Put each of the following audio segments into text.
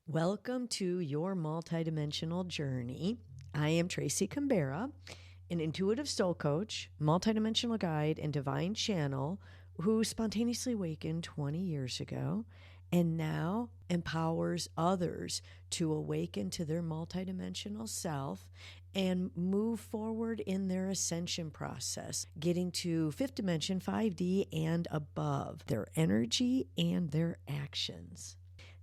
Welcome to your multidimensional journey. I am Tracy Canberra, an intuitive soul coach, multidimensional guide, and divine channel who spontaneously awakened 20 years ago and now empowers others to awaken to their multidimensional self and move forward in their ascension process, getting to fifth dimension, 5D, and above, their energy and their actions.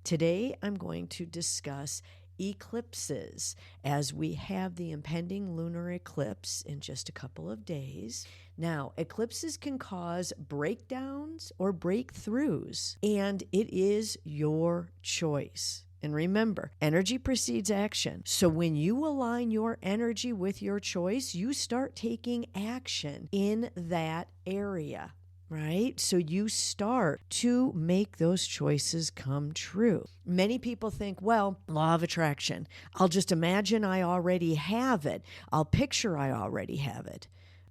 Today, I'm going to discuss eclipses as we have the impending lunar eclipse in just a couple of days. Now, eclipses can cause breakdowns or breakthroughs, and it is your choice. And remember, energy precedes action. So when you align your energy with your choice, you start taking action in that area. Right? So you start to make those choices come true. Many people think, well, law of attraction. I'll just imagine I already have it. I'll picture I already have it.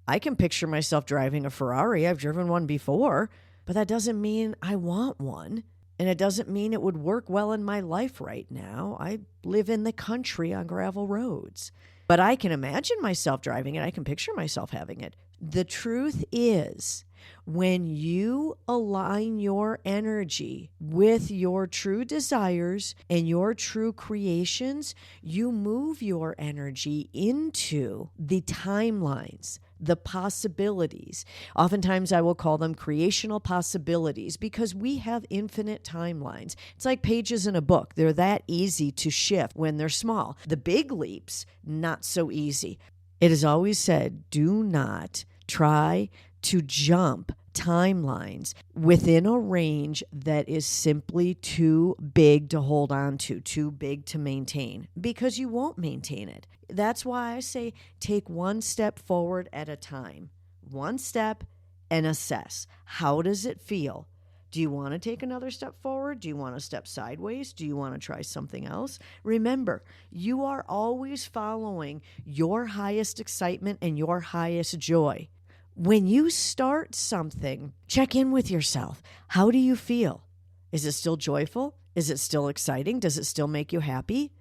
I can picture myself driving a Ferrari. I've driven one before, but that doesn't mean I want one. And it doesn't mean it would work well in my life right now. I live in the country on gravel roads. But I can imagine myself driving it. I can picture myself having it. The truth is, when you align your energy with your true desires and your true creations, you move your energy into the timelines, the possibilities. Oftentimes I will call them creational possibilities because we have infinite timelines. It's like pages in a book. They're that easy to shift when they're small. The big leaps, not so easy. It is always said, do not try to jump timelines within a range that is simply too big to hold on to, too big to maintain, because you won't maintain it. That's why I say take one step forward at a time, one step, and assess. How does it feel? Do you want to take another step forward? Do you want to step sideways? Do you want to try something else? Remember, you are always following your highest excitement and your highest joy. When you start something, check in with yourself. How do you feel? Is it still joyful? Is it still exciting? Does it still make you happy?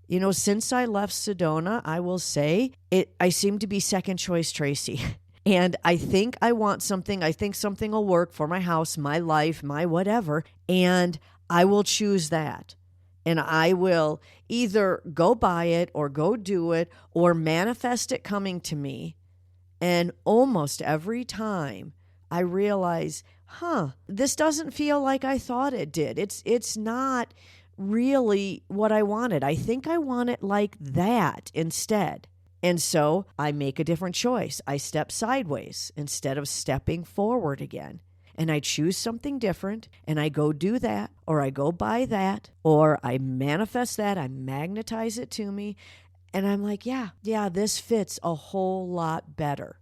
You know, since I left Sedona, I will say I seem to be second choice Tracy. And I think I want something. I think something will work for my house, my life, my whatever. And I will choose that. And I will either go buy it or go do it or manifest it coming to me. And almost every time I realize, this doesn't feel like I thought it did. It's not really what I wanted. I think I want it like that instead. And so I make a different choice. I step sideways instead of stepping forward again. And I choose something different, and I go do that, or I go buy that, or I manifest that, I magnetize it to me. And I'm like, yeah, this fits a whole lot better.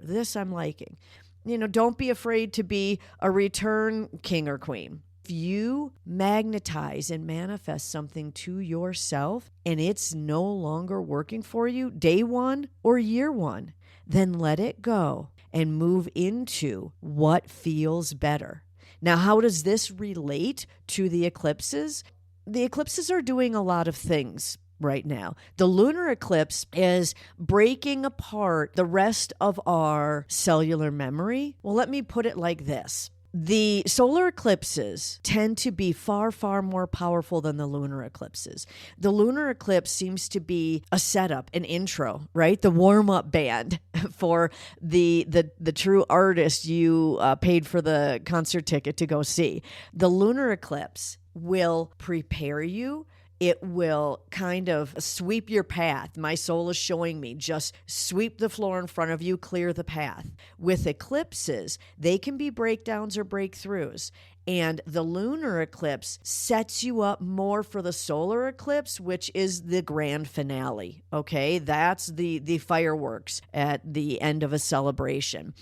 This I'm liking. You know, don't be afraid to be a return king or queen. If you magnetize and manifest something to yourself and it's no longer working for you, day one or year one, then let it go and move into what feels better. Now, how does this relate to the eclipses? The eclipses are doing a lot of things right now. The lunar eclipse is breaking apart the rest of our cellular memory. Well, let me put it like this. The solar eclipses tend to be far, far more powerful than the lunar eclipses. The lunar eclipse seems to be a setup, an intro, right? The warm-up band for the true artist you paid for the concert ticket to go see. The lunar eclipse will prepare you. It will kind of sweep your path. My soul is showing me, just sweep the floor in front of you, clear the path. With eclipses, they can be breakdowns or breakthroughs. And the lunar eclipse sets you up more for the solar eclipse, which is the grand finale. Okay, that's the fireworks at the end of a celebration.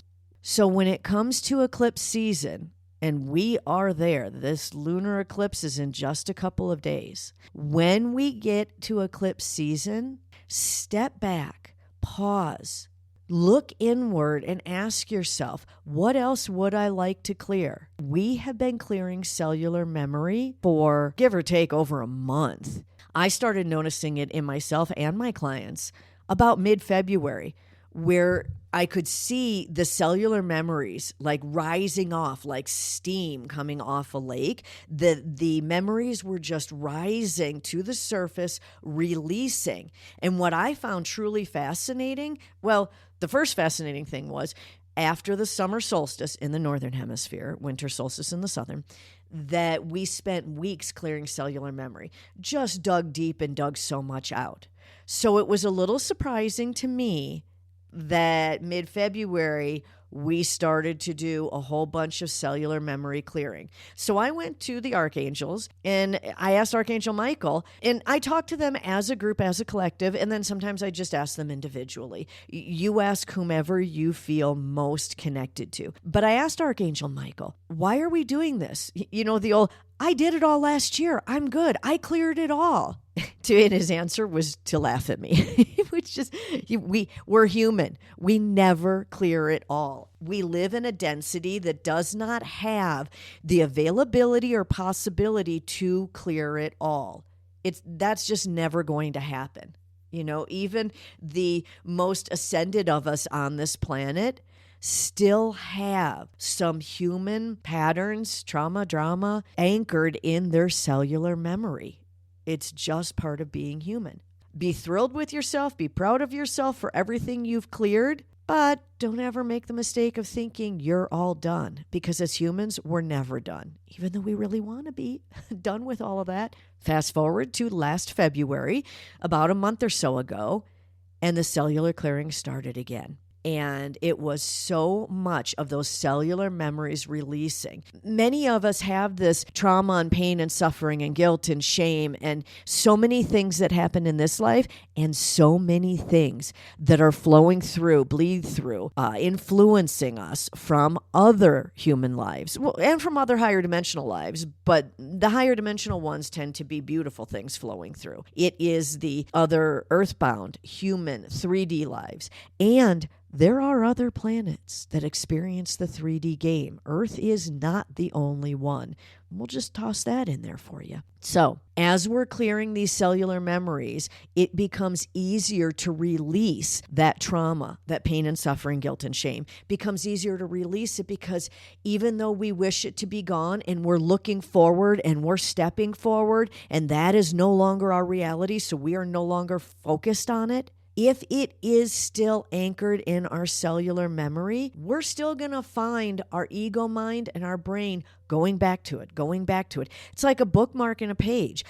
So when it comes to eclipse season, and we are there. This lunar eclipse is in just a couple of days. When we get to eclipse season, step back, pause, Look inward and ask yourself, what else would I like to clear? We have been clearing cellular memory for, give or take, over a month. I started noticing it in myself and my clients about mid-February, where I could see the cellular memories like rising off like steam coming off a lake. The memories were just rising to the surface, releasing. And what I found truly fascinating, well, the first fascinating thing was after the summer solstice in the northern hemisphere, winter solstice in the southern, that we spent weeks clearing cellular memory, just dug deep and dug so much out. So it was a little surprising to me that mid-February, we started to do a whole bunch of cellular memory clearing. So I went to the Archangels and I asked Archangel Michael, and I talked to them as a group, as a collective, and then sometimes I just ask them individually. You ask whomever you feel most connected to. But I asked Archangel Michael, why are we doing this? You know, the old, I did it all last year. I'm good. I cleared it all. And his answer was to laugh at me, which is, we're human. We never clear it all. We live in a density that does not have the availability or possibility to clear it all. That's just never going to happen. You know, even the most ascended of us on this planet still have some human patterns, trauma, drama anchored in their cellular memory. It's just part of being human. Be thrilled with yourself. Be proud of yourself for everything you've cleared. But don't ever make the mistake of thinking you're all done. Because as humans, we're never done. Even though we really want to be done with all of that. Fast forward to last February, about a month or so ago, and the cellular clearing started again. And it was so much of those cellular memories releasing. Many of us have this trauma and pain and suffering and guilt and shame and so many things that happen in this life and so many things that are flowing through, bleed through, influencing us from other human lives and from other higher dimensional lives. But the higher dimensional ones tend to be beautiful things flowing through. It is the other earthbound, human, 3D lives. And there are other planets that experience the 3D game. Earth is not the only one. We'll just toss that in there for you. So, as we're clearing these cellular memories, it becomes easier to release that trauma, that pain and suffering, guilt and shame. It becomes easier to release it because even though we wish it to be gone and we're looking forward and we're stepping forward and that is no longer our reality, so we are no longer focused on it, if it is still anchored in our cellular memory, we're still going to find our ego mind and our brain going back to it. It's like a bookmark in a page.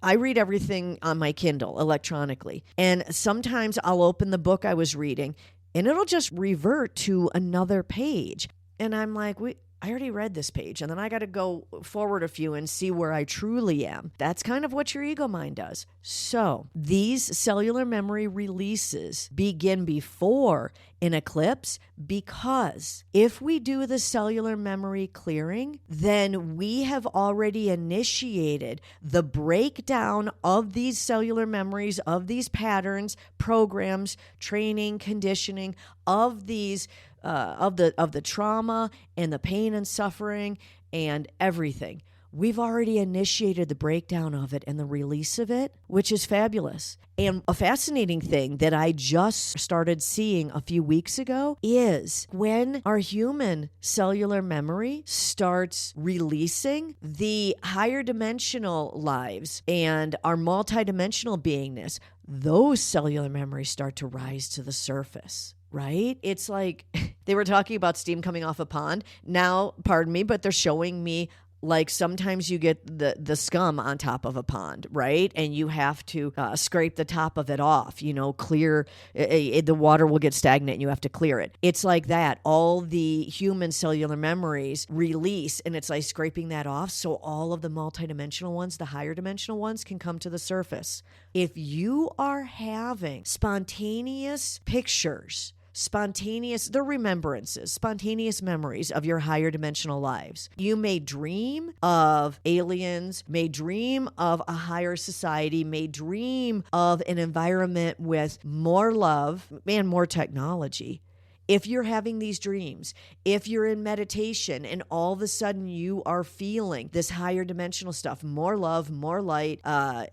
I read everything on my Kindle electronically, and sometimes I'll open the book I was reading, and it'll just revert to another page. And I'm like, I already read this page, and then I got to go forward a few and see where I truly am. That's kind of what your ego mind does. So these cellular memory releases begin before an eclipse because if we do the cellular memory clearing, then we have already initiated the breakdown of these cellular memories, of these patterns, programs, training, conditioning, of these of the trauma and the pain and suffering and everything. We've already initiated the breakdown of it and the release of it, which is fabulous. And a fascinating thing that I just started seeing a few weeks ago is when our human cellular memory starts releasing, the higher dimensional lives and our multidimensional beingness, those cellular memories start to rise to the surface. Right? It's like they were talking about steam coming off a pond. Now, pardon me, but they're showing me like sometimes you get the scum on top of a pond, right? And you have to scrape the top of it off, clear. The water will get stagnant and you have to clear it. It's like that. All the human cellular memories release and it's like scraping that off so all of the multidimensional ones, the higher dimensional ones can come to the surface. If you are having spontaneous pictures, the remembrances, spontaneous memories of your higher dimensional lives. You may dream of aliens, may dream of a higher society, may dream of an environment with more love and more technology. If you're having these dreams, if you're in meditation and all of a sudden you are feeling this higher dimensional stuff, more love, more light,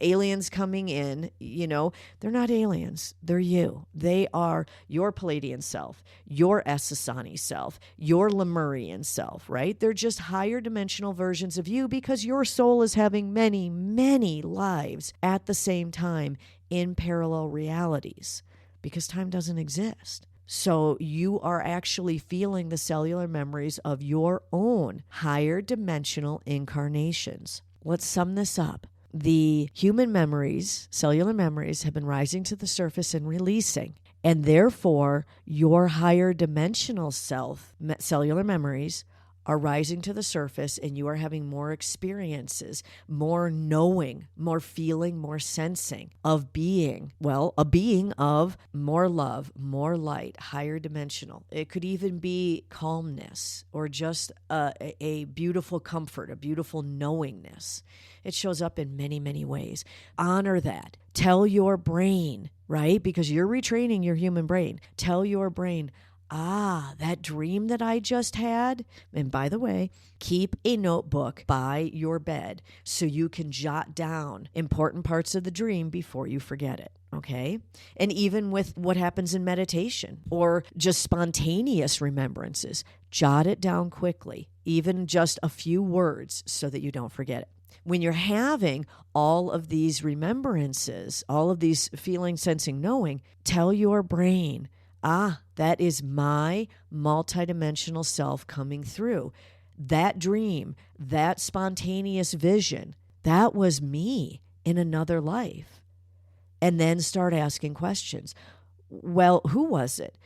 aliens coming in, they're not aliens. They're you. They are your Palladian self, your Essassani self, your Lemurian self, right? They're just higher dimensional versions of you because your soul is having many, many lives at the same time in parallel realities because time doesn't exist. So you are actually feeling the cellular memories of your own higher dimensional incarnations. Let's sum this up. The human memories, cellular memories, have been rising to the surface and releasing. And therefore, your higher dimensional self, cellular memories, are rising to the surface, and you are having more experiences, more knowing, more feeling, more sensing of being. Well, a being of more love, more light, higher dimensional. It could even be calmness or just a beautiful comfort, a beautiful knowingness. It shows up in many, many ways. Honor that. Tell your brain, right? Because you're retraining your human brain. Tell your brain, that dream that I just had. And by the way, keep a notebook by your bed so you can jot down important parts of the dream before you forget it. Okay? And even with what happens in meditation or just spontaneous remembrances, jot it down quickly, even just a few words so that you don't forget it. When you're having all of these remembrances, all of these feeling, sensing, knowing, tell your brain, that is my multidimensional self coming through. That dream, that spontaneous vision, that was me in another life. And then start asking questions. Well, who was it?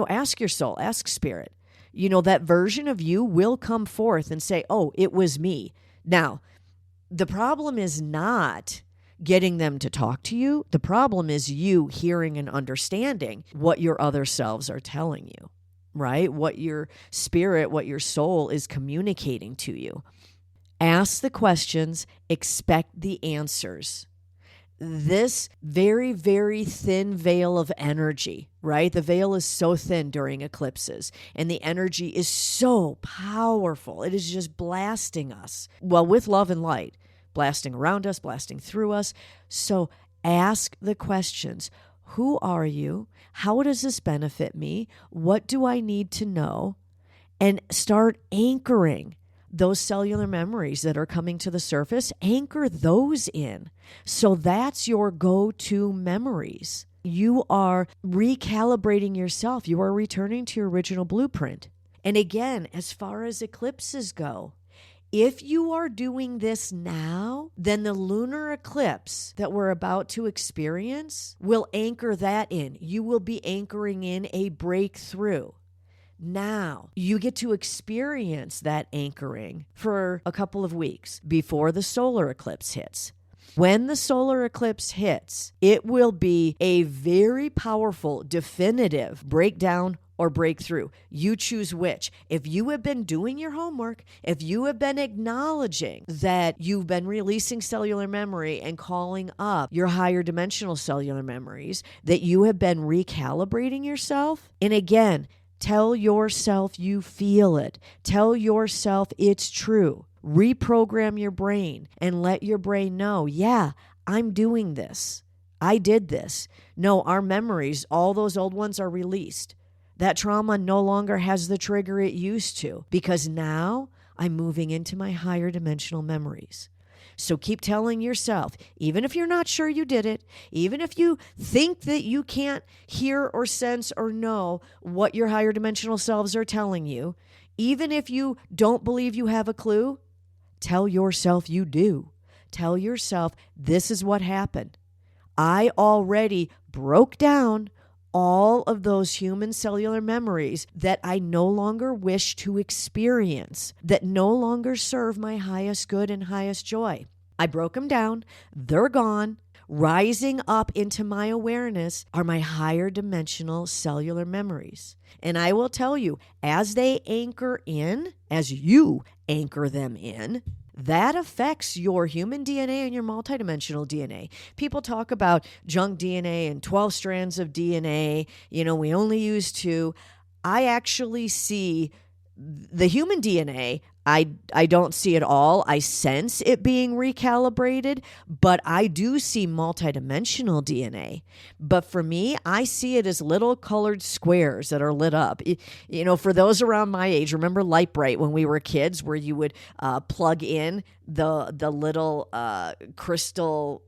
Ask your soul, ask spirit. That version of you will come forth and say, it was me. Now, the problem is not getting them to talk to you. The problem is you hearing and understanding what your other selves are telling you, right? What your spirit, what your soul is communicating to you. Ask the questions, expect the answers. This very, very thin veil of energy, right? The veil is so thin during eclipses, and the energy is so powerful. It is just blasting us. Well, with love and light. Blasting around us, blasting through us. So ask the questions. Who are you? How does this benefit me? What do I need to know? And start anchoring those cellular memories that are coming to the surface. Anchor those in. So that's your go-to memories. You are recalibrating yourself. You are returning to your original blueprint. And again, as far as eclipses go, if you are doing this now, then the lunar eclipse that we're about to experience will anchor that in. You will be anchoring in a breakthrough. Now, you get to experience that anchoring for a couple of weeks before the solar eclipse hits. When the solar eclipse hits, it will be a very powerful, definitive breakdown or breakthrough. You choose which. If you have been doing your homework, if you have been acknowledging that you've been releasing cellular memory and calling up your higher dimensional cellular memories, that you have been recalibrating yourself, and again, tell yourself you feel it. Tell yourself it's true. Reprogram your brain and let your brain know, I'm doing this. I did this. No, our memories, all those old ones are released. That trauma no longer has the trigger it used to because now I'm moving into my higher dimensional memories. So keep telling yourself, even if you're not sure you did it, even if you think that you can't hear or sense or know what your higher dimensional selves are telling you, even if you don't believe you have a clue, tell yourself you do. Tell yourself this is what happened. I already broke down all of those human cellular memories that I no longer wish to experience, that no longer serve my highest good and highest joy. I broke them down. They're gone. Rising up into my awareness are my higher dimensional cellular memories. And I will tell you, as they anchor in, as you anchor them in, that affects your human DNA and your multidimensional DNA. People talk about junk DNA and 12 strands of DNA. We only use 2. I actually see the human DNA. I don't see it all. I sense it being recalibrated, but I do see multidimensional DNA. But for me, I see it as little colored squares that are lit up. For those around my age, remember Light Bright when we were kids, where you would plug in the little crystal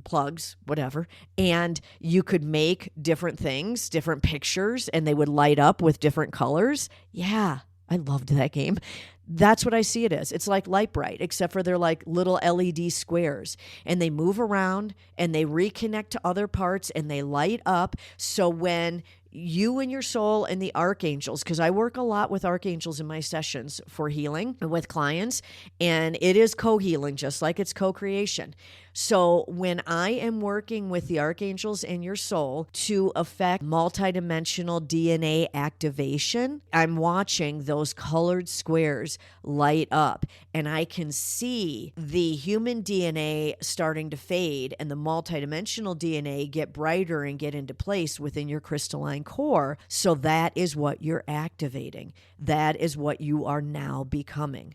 plugs, whatever, and you could make different things, different pictures, and they would light up with different colors. Yeah, I loved that game. That's what I see it as. It's like Light Bright, except for they're like little LED squares, and they move around and they reconnect to other parts and they light up. So when you and your soul and the archangels, because I work a lot with archangels in my sessions for healing with clients, and it is co-healing just like it's co-creation. So when I am working with the archangels and your soul to affect multidimensional DNA activation, I'm watching those colored squares light up, and I can see the human DNA starting to fade and the multidimensional DNA get brighter and get into place within your crystalline core. So that is what you're activating. That is what you are now becoming.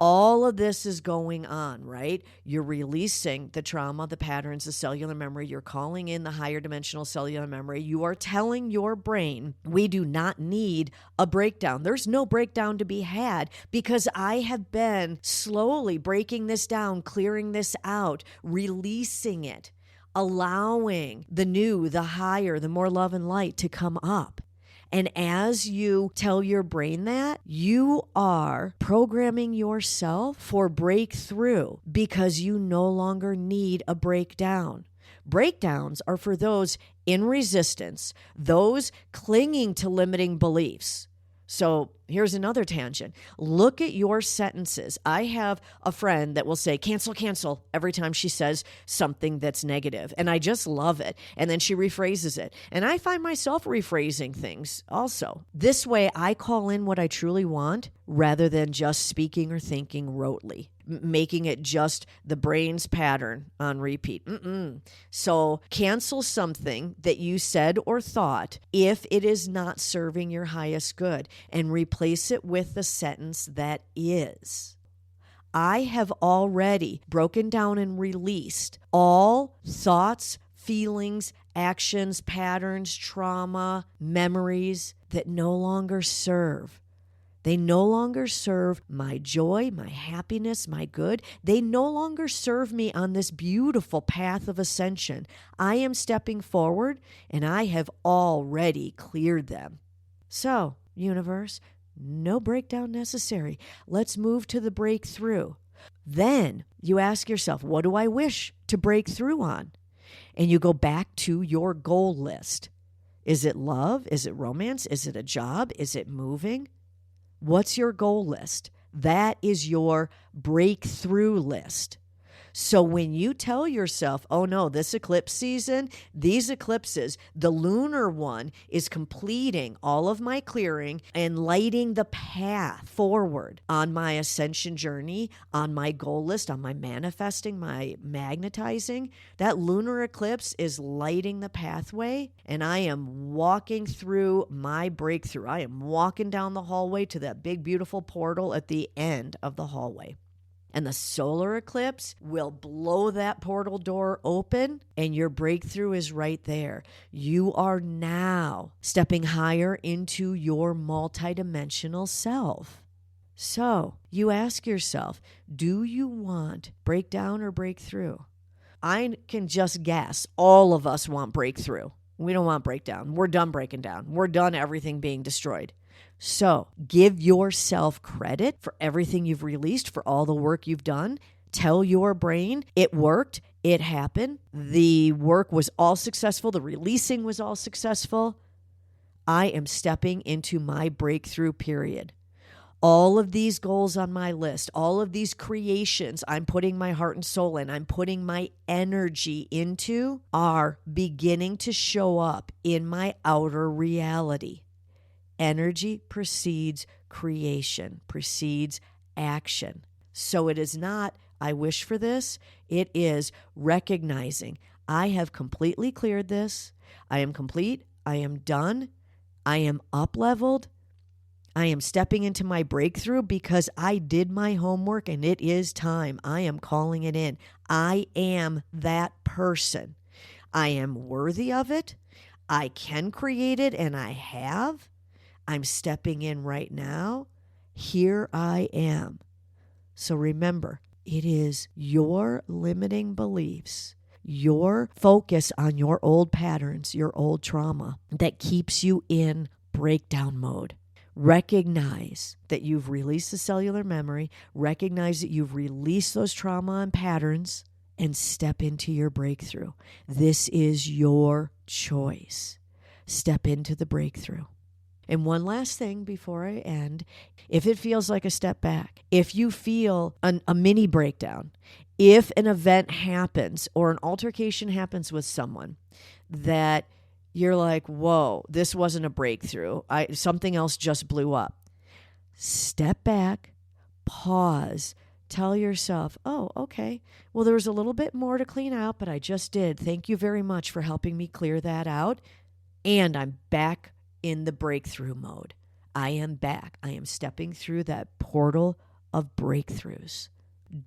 All of this is going on, right? You're releasing the trauma, the patterns, the cellular memory. You're calling in the higher dimensional cellular memory. You are telling your brain, we do not need a breakdown. There's no breakdown to be had, because I have been slowly breaking this down, clearing this out, releasing it, allowing the new, the higher, the more love and light to come up. And as you tell your brain that, you are programming yourself for breakthrough, because you no longer need a breakdown. Breakdowns are for those in resistance, those clinging to limiting beliefs. So here's another tangent. Look at your sentences. I have a friend that will say, cancel, cancel, every time she says something that's negative. And I just love it. And then she rephrases it. And I find myself rephrasing things also. This way, I call in what I truly want rather than just speaking or thinking rotely, making it just the brain's pattern on repeat. So cancel something that you said or thought if it is not serving your highest good, and replace it with the sentence that is. I have already broken down and released all thoughts, feelings, actions, patterns, trauma, memories that no longer serve. They no longer serve my joy, my happiness, my good. They no longer serve me on this beautiful path of ascension. I am stepping forward, and I have already cleared them. So, universe, no breakdown necessary. Let's move to the breakthrough. Then you ask yourself, what do I wish to break through on? And you go back to your goal list. Is it love? Is it romance? Is it a job? Is it moving? What's your goal list? That is your breakthrough list. So when you tell yourself, oh no, this eclipse season, these eclipses, the lunar one is completing all of my clearing and lighting the path forward on my ascension journey, on my goal list, on my manifesting, my magnetizing, that lunar eclipse is lighting the pathway, and I am walking through my breakthrough. I am walking down the hallway to that big, beautiful portal at the end of the hallway. And the solar eclipse will blow that portal door open, and your breakthrough is right there. You are now stepping higher into your multidimensional self. So you ask yourself, do you want breakdown or breakthrough? I can just guess all of us want breakthrough. We don't want breakdown. We're done breaking down. We're done everything being destroyed. So give yourself credit for everything you've released, for all the work you've done. Tell your brain it worked, it happened. The work was all successful. The releasing was all successful. I am stepping into my breakthrough period. All of these goals on my list, all of these creations I'm putting my heart and soul in, I'm putting my energy into, are beginning to show up in my outer reality. Energy precedes creation, precedes action. So it is not, I wish for this. It is recognizing I have completely cleared this. I am complete. I am done. I am up-leveled. I am stepping into my breakthrough because I did my homework and it is time. I am calling it in. I am that person. I am worthy of it. I can create it and I have. I'm stepping in right now. Here I am. So remember, it is your limiting beliefs, your focus on your old patterns, your old trauma that keeps you in breakdown mode. Recognize that you've released the cellular memory. Recognize that you've released those trauma and patterns and step into your breakthrough. This is your choice. Step into the breakthrough. And one last thing before I end, if it feels like a step back, if you feel a mini breakdown, if an event happens or an altercation happens with someone that you're like, whoa, this wasn't a breakthrough. Something else just blew up. Step back, pause, tell yourself, oh, okay, well, there was a little bit more to clean out, but I just did. Thank you very much for helping me clear that out. And I'm back in the breakthrough mode. I am back. I am stepping through that portal of breakthroughs.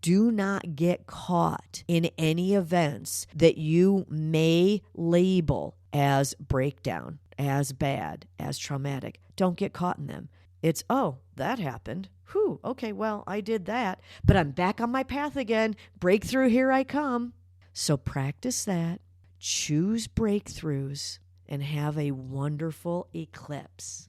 Do not get caught in any events that you may label as breakdown, as bad, as traumatic. Don't get caught in them. It's, oh, that happened. Whew, okay, well, I did that, but I'm back on my path again. Breakthrough, here I come. So practice that. Choose breakthroughs and have a wonderful eclipse.